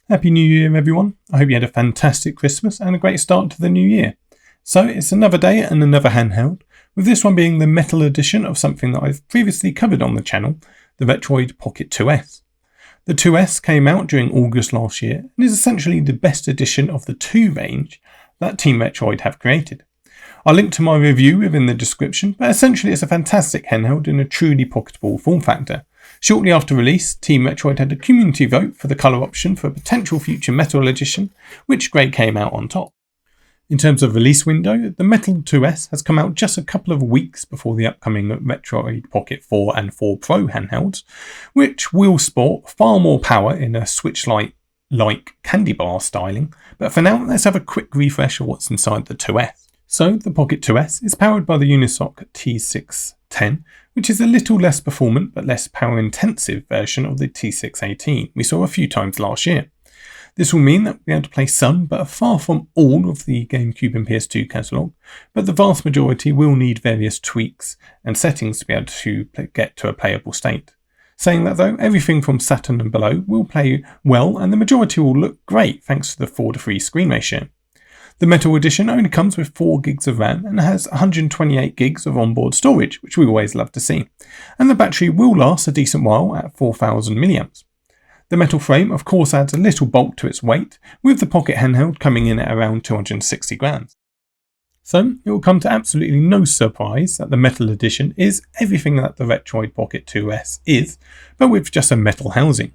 Happy New Year everyone. I hope you had a fantastic Christmas and a great start to the new year. So it's another day and another handheld, with this one being the metal edition of something that I've previously covered on the channel, the Retroid Pocket 2S. The 2S came out during August last year and is essentially the best edition of the 2 range that Team Retroid have created. I'll link to my review within the description, but essentially it's a fantastic handheld in a truly pocketable form factor. Shortly after release, Team Retroid had a community vote for the colour option for a potential future metal edition, which grey came out on top. In terms of release window, the Metal 2S has come out just a couple of weeks before the upcoming Retroid Pocket 4 and 4 Pro handhelds, which will sport far more power in a Switch Lite-like candy bar styling, but for now let's have a quick refresh of what's inside the 2S. So the Pocket 2S is powered by the Unisoc T610, which is a little less performant but less power intensive version of the T618 we saw a few times last year. This will mean that we'll be able to play some but far from all of the Gamecube and PS2 catalogue, but the vast majority will need various tweaks and settings to be able to get to a playable state. Saying that though, everything from Saturn and below will play well and the majority will look great thanks to the 4:3 screen ratio. The Metal Edition only comes with 4 gigs of RAM and has 128 gigs of onboard storage, which we always love to see, and the battery will last a decent while at 4000 mAh. The metal frame of course adds a little bulk to its weight, with the Pocket handheld coming in at around 260 grams. So it will come to absolutely no surprise that the Metal Edition is everything that the Retroid Pocket 2S is, but with just a metal housing.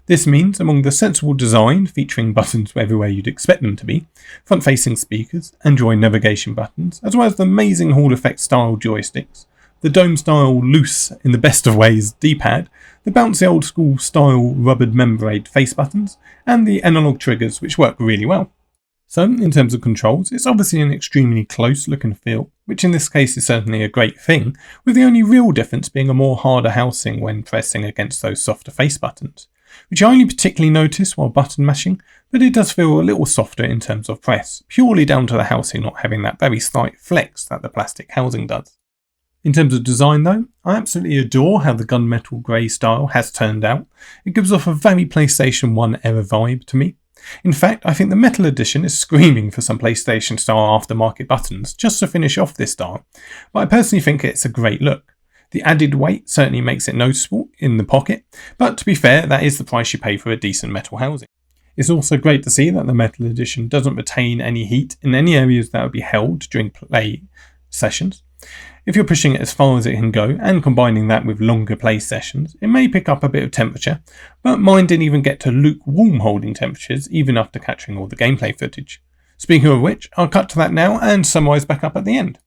This means, among the sensible design featuring buttons everywhere you'd expect them to be, front-facing speakers, Android navigation buttons, as well as the amazing Hall Effect style joysticks, the dome-style loose, in the best of ways, D-pad, the bouncy old-school style rubbered membrane face buttons, and the analog triggers which work really well. So, in terms of controls, it's obviously an extremely close look and feel, which in this case is certainly a great thing, with the only real difference being a more harder housing when pressing against those softer face buttons, which I only particularly notice while button mashing, but it does feel a little softer in terms of press, purely down to the housing not having that very slight flex that the plastic housing does. In terms of design though, I absolutely adore how the gunmetal grey style has turned out. It gives off a very PlayStation 1 era vibe to me. In fact, I think the Metal Edition is screaming for some PlayStation style aftermarket buttons just to finish off this style, but I personally think it's a great look. The added weight certainly makes it noticeable in the pocket, but to be fair, that is the price you pay for a decent metal housing. It's also great to see that the Metal Edition doesn't retain any heat in any areas that would be held during play sessions. If you're pushing it as far as it can go and combining that with longer play sessions, it may pick up a bit of temperature, but mine didn't even get to lukewarm holding temperatures even after capturing all the gameplay footage. Speaking of which, I'll cut to that now and summarise back up at the end.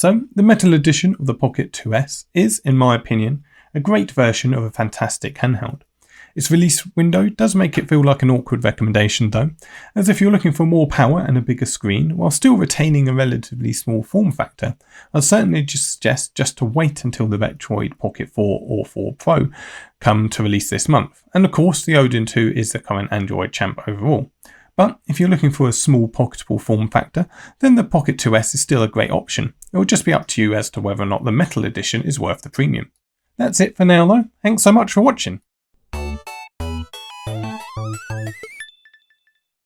So the metal edition of the Pocket 2S is, in my opinion, a great version of a fantastic handheld. Its release window does make it feel like an awkward recommendation though, as if you're looking for more power and a bigger screen while still retaining a relatively small form factor, I'd certainly just suggest just to wait until the Retroid Pocket 4 or 4 Pro come to release this month, and of course the Odin 2 is the current Android champ overall. But if you're looking for a small pocketable form factor, then the Pocket 2S is still a great option. It will just be up to you as to whether or not the metal edition is worth the premium. That's it for now though, thanks so much for watching.